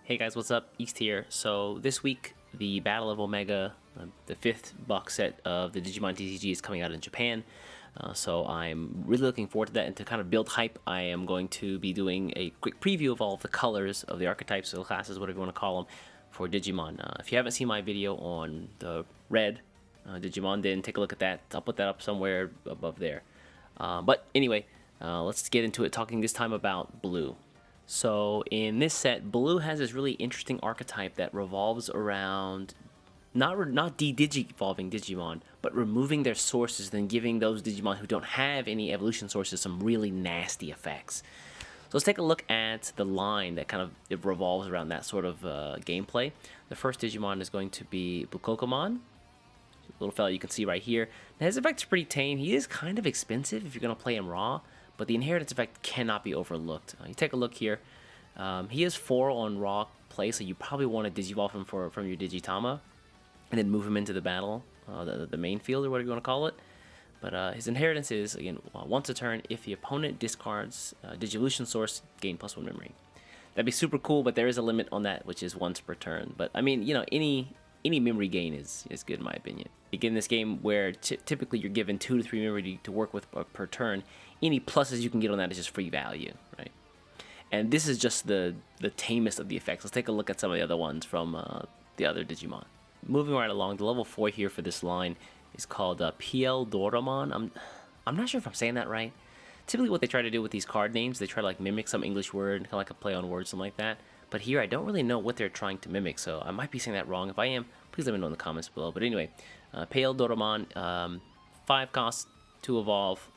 Hey guys, what's up? East here. So this week, the Battle of Omega, the 5th box set of the Digimon TCG is coming out in Japan. So I'm really looking forward to that, and to kind of build hype, I am going to be doing a quick preview of all of the colors of the archetypes or the classes, whatever you want to call them, for Digimon. If you haven't seen my video on the red Digimon, then take a look at that. I'll put that up somewhere above there. But anyway, let's get into it, talking this time about blue. So in this set, blue has this really interesting archetype that revolves around not de-digi-evolving Digimon, but removing their sources, then giving those Digimon who don't have any evolution sources some really nasty effects. So let's take a look at the line that kind of it revolves around that sort of gameplay. The first Digimon is going to be Bukokomon, little fella you can see right here. Now his effect's pretty tame. He is kind of expensive if you're going to play him raw, but the inheritance effect cannot be overlooked. You take a look here. He is 4 on raw play, so you probably want to Digivolve him from your Digitama, and then move him into the battle, the main field, or whatever you want to call it. But his inheritance is, again, once a turn, if the opponent discards Digivolution Source, gain +1 memory. That'd be super cool, but there is a limit on that, which is once per turn. But I mean, you know, any memory gain is good in my opinion. Again, this game where typically you're given 2 to 3 memory to work with per turn, any pluses you can get on that is just free value, right? And this is just the tamest of the effects. Let's take a look at some of the other ones from the other Digimon. Moving right along, the level 4 here for this line is called PL Doramon. I'm not sure if I'm saying that right. Typically what they try to do with these card names, they try to like mimic some English word, kind of like a play on words, something like that. But here I don't really know what they're trying to mimic, so I might be saying that wrong. If I am, please let me know in the comments below. But anyway, PL Doramon, 5 costs to evolve.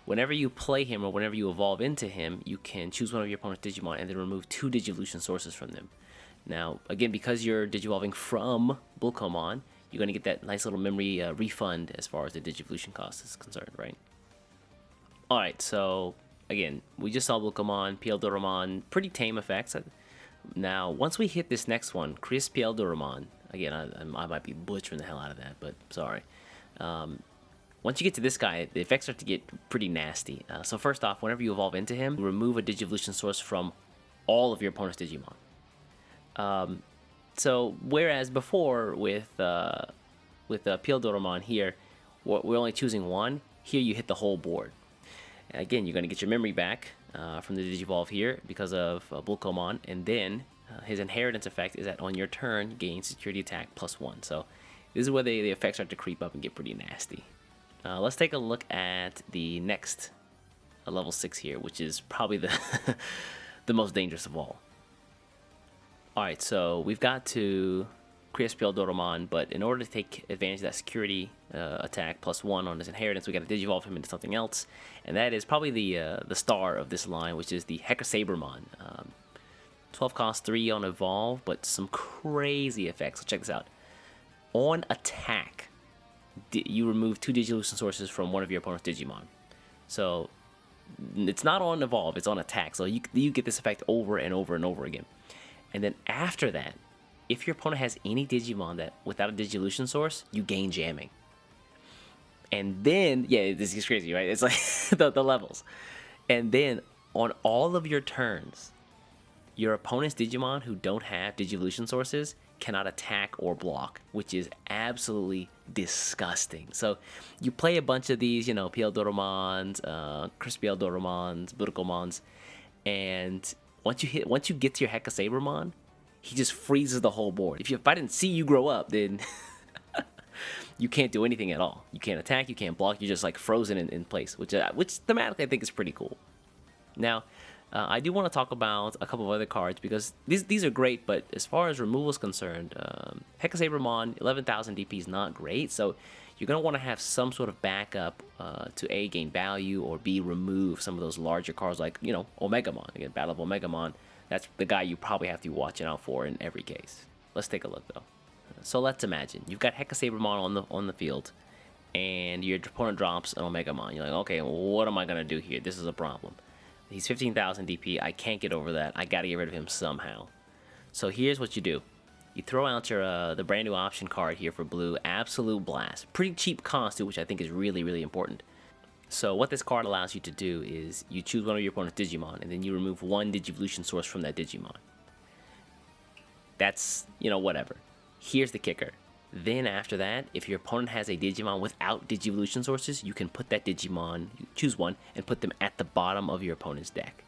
Whenever you play him or whenever you evolve into him, you can choose one of your opponent's Digimon and then remove 2 Digivolution sources from them. Now, again, because you're Digivolving from Bukomon, you're going to get that nice little memory refund as far as the Digivolution cost is concerned, right? Alright, so again, we just saw Bukomon, PL Doramon, pretty tame effects. Now, once we hit this next one, Chris PL Doramon, again, I might be butchering the hell out of that, but sorry. Once you get to this guy, the effects start to get pretty nasty. So first off, whenever you evolve into him, remove a Digivolution source from all of your opponent's Digimon. So whereas before with PL Doramon here, we're only choosing one, here you hit the whole board. Again, you're going to get your memory back from the Digivolve here because of Bukomon, and then his inheritance effect is that on your turn, gain security attack +1. So this is where the effects start to creep up and get pretty nasty. Let's take a look at the next level 6 here, which is probably the the most dangerous of all. Alright, so we've got to Chris PL Doramon, but in order to take advantage of that security attack +1 on his inheritance, we got to Digivolve him into something else, and that is probably the star of this line, which is the Hecasabermon. 12 cost, 3 on evolve, but some crazy effects. So check this out. On attack, you remove 2 Digivolution sources from one of your opponent's Digimon. So it's not on evolve, it's on attack. So you get this effect over and over and over again. And then after that, if your opponent has any Digimon that without a Digivolution source, you gain jamming. And then, yeah, this is crazy, right? It's like the levels. And then on all of your turns, your opponent's Digimon who don't have Digivolution sources cannot attack or block, which is absolutely disgusting. So you play a bunch of these, you know, PL Doramons, Chris PL Doramons, Bukomons, and once you get to your Hecasabermon, he just freezes the whole board. If I didn't see you grow up, then you can't do anything at all. You can't attack, you can't block, you're just like frozen in place, which thematically I think is pretty cool. Now, I do want to talk about a couple of other cards because these are great, but as far as removal is concerned, Hecasabermon, 11,000 DP is not great, so you're going to want to have some sort of backup to A, gain value, or B, remove some of those larger cards like, you know, Omegamon. Again, Battle of Omegamon, that's the guy you probably have to be watching out for in every case. Let's take a look, though. So let's imagine you've got Hecasabermon on the field, and your opponent drops an Omegamon. You're like, okay, what am I going to do here? This is a problem. He's 15,000 DP. I can't get over that. I got to get rid of him somehow. So here's what you do. You throw out your the brand new option card here for blue, Absolute Blast. Pretty cheap cost too, which I think is really, really important. So what this card allows you to do is you choose one of your opponent's Digimon, and then you remove 1 Digivolution source from that Digimon. That's, whatever. Here's the kicker. Then after that, if your opponent has a Digimon without Digivolution sources, you can put that Digimon, you choose one, and put them at the bottom of your opponent's deck.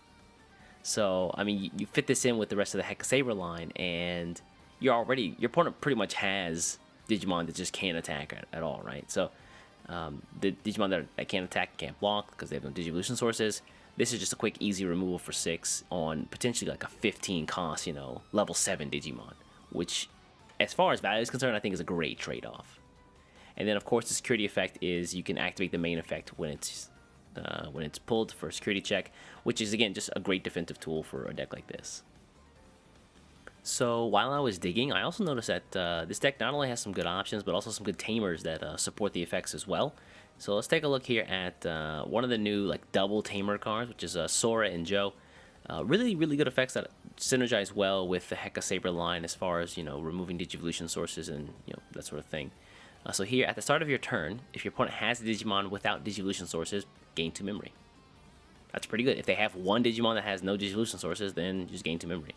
So, I mean, you fit this in with the rest of the Heca Saber line, and your opponent pretty much has Digimon that just can't attack at all, right? So, the Digimon that can't attack, can't block, because they have no Digivolution sources. This is just a quick, easy removal for 6 on potentially like a 15 cost, level 7 Digimon, which, as far as value is concerned, I think is a great trade-off. And then, of course, the security effect is you can activate the main effect when it's pulled for a security check, which is, again, just a great defensive tool for a deck like this. So while I was digging, I also noticed that this deck not only has some good options, but also some good tamers that support the effects as well. So let's take a look here at one of the new double tamer cards, which is Sora and Joe. Really, really good effects that synergize well with the Heca Saber line as far as, removing Digivolution sources and, that sort of thing. So here, at the start of your turn, if your opponent has a Digimon without Digivolution sources, gain 2 memory. That's pretty good. If they have one Digimon that has no Digivolution sources, then just gain 2 memory.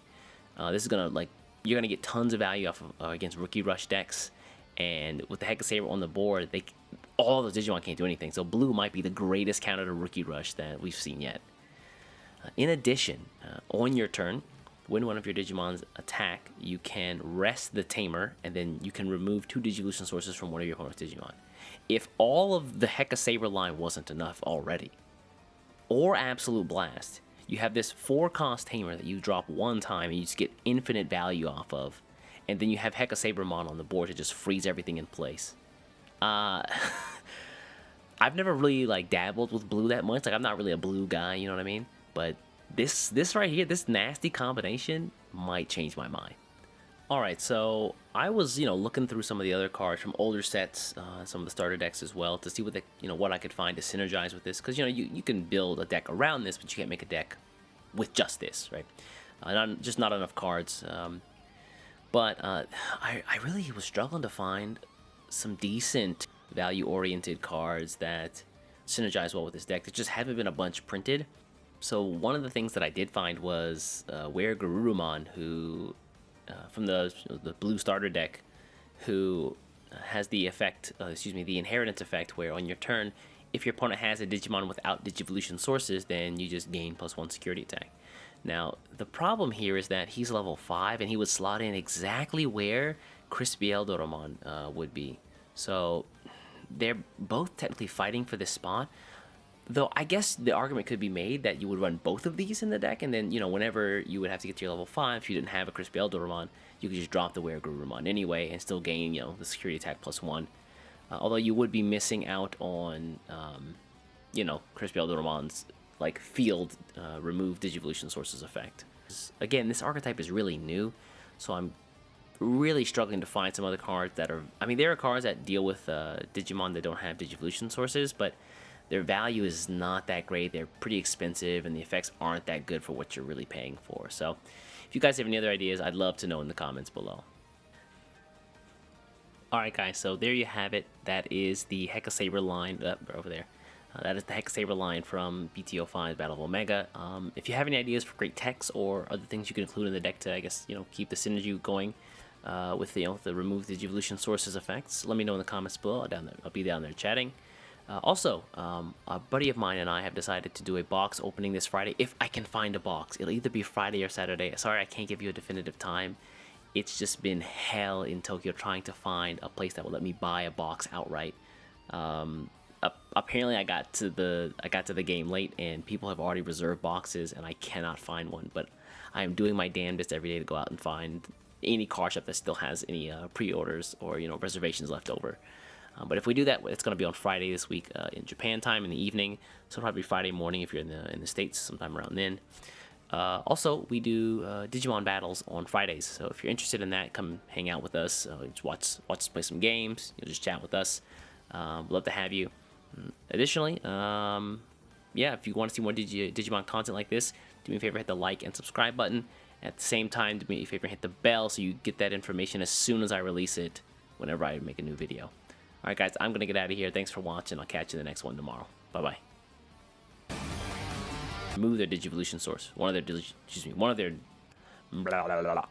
This is gonna, you're gonna get tons of value off of, against Rookie Rush decks, and with the Heca Saber on the board, all those Digimon can't do anything. So blue might be the greatest counter to Rookie Rush that we've seen yet. In addition, on your turn, when one of your Digimons attack, you can rest the Tamer, and then you can remove 2 Digivolution sources from one of your opponent's Digimon. If all of the Heca Saber line wasn't enough already, or Absolute Blast, you have this 4-cost Tamer that you drop one time and you just get infinite value off of, and then you have Heca Sabermon on the board to just freeze everything in place. I've never really dabbled with blue that much. I'm not really a blue guy, you know what I mean? But this right here, this nasty combination might change my mind. Alright, so I was, looking through some of the other cards from older sets, some of the starter decks as well, to see what I could find to synergize with this. Because, you can build a deck around this, but you can't make a deck with just this, right? Just not enough cards. But I really was struggling to find some decent value-oriented cards that synergize well with this deck. There just haven't been a bunch printed. So one of the things that I did find was Where Garurumon, who from the blue starter deck, who has the effect, the inheritance effect, where on your turn, if your opponent has a Digimon without Digivolution sources, then you just gain +1 security attack. Now, the problem here is that he's level 5, and he would slot in exactly where Crispy Eldoromon would be. So they're both technically fighting for this spot. Though I guess the argument could be made that you would run both of these in the deck, and then, whenever you would have to get to your level 5, if you didn't have a Crispy Eldoromon, you could just drop the Were Garurumon anyway and still gain, the security attack +1. Although you would be missing out on, Crispy Eldoromon's, field remove Digivolution sources effect. Again, this archetype is really new, so I'm really struggling to find some other cards that are... there are cards that deal with Digimon that don't have Digivolution sources, but their value is not that great. They're pretty expensive, and the effects aren't that good for what you're really paying for. So if you guys have any other ideas, I'd love to know in the comments below. Alright guys, so there you have it. That is the Heca Saber line, over there. That is the Heca Saber line from BT05 Battle of Omega. If you have any ideas for great techs or other things you can include in the deck to, I guess, keep the synergy going with the remove Digivolution sources effects, let me know in the comments below. I'll be down there chatting. Also, a buddy of mine and I have decided to do a box opening this Friday, if I can find a box. It'll either be Friday or Saturday. Sorry, I can't give you a definitive time. It's just been hell in Tokyo trying to find a place that will let me buy a box outright. Apparently, I got to the game late, and people have already reserved boxes, and I cannot find one. But I am doing my damnedest every day to go out and find any car shop that still has any pre-orders or reservations left over. But if we do that, it's going to be on Friday this week in Japan time in the evening. So it'll probably be Friday morning if you're in the States, sometime around then. Also, we do Digimon battles on Fridays. So if you're interested in that, come hang out with us. Just watch us play some games. Just chat with us. Love to have you. Additionally, if you want to see more Digimon content like this, do me a favor, hit the like and subscribe button. At the same time, do me a favor, hit the bell so you get that information as soon as I release it, whenever I make a new video. Alright guys, I'm going to get out of here. Thanks for watching. I'll catch you in the next one tomorrow. Bye-bye. Remove their Digivolution source. One of their... Blah, blah, blah, blah.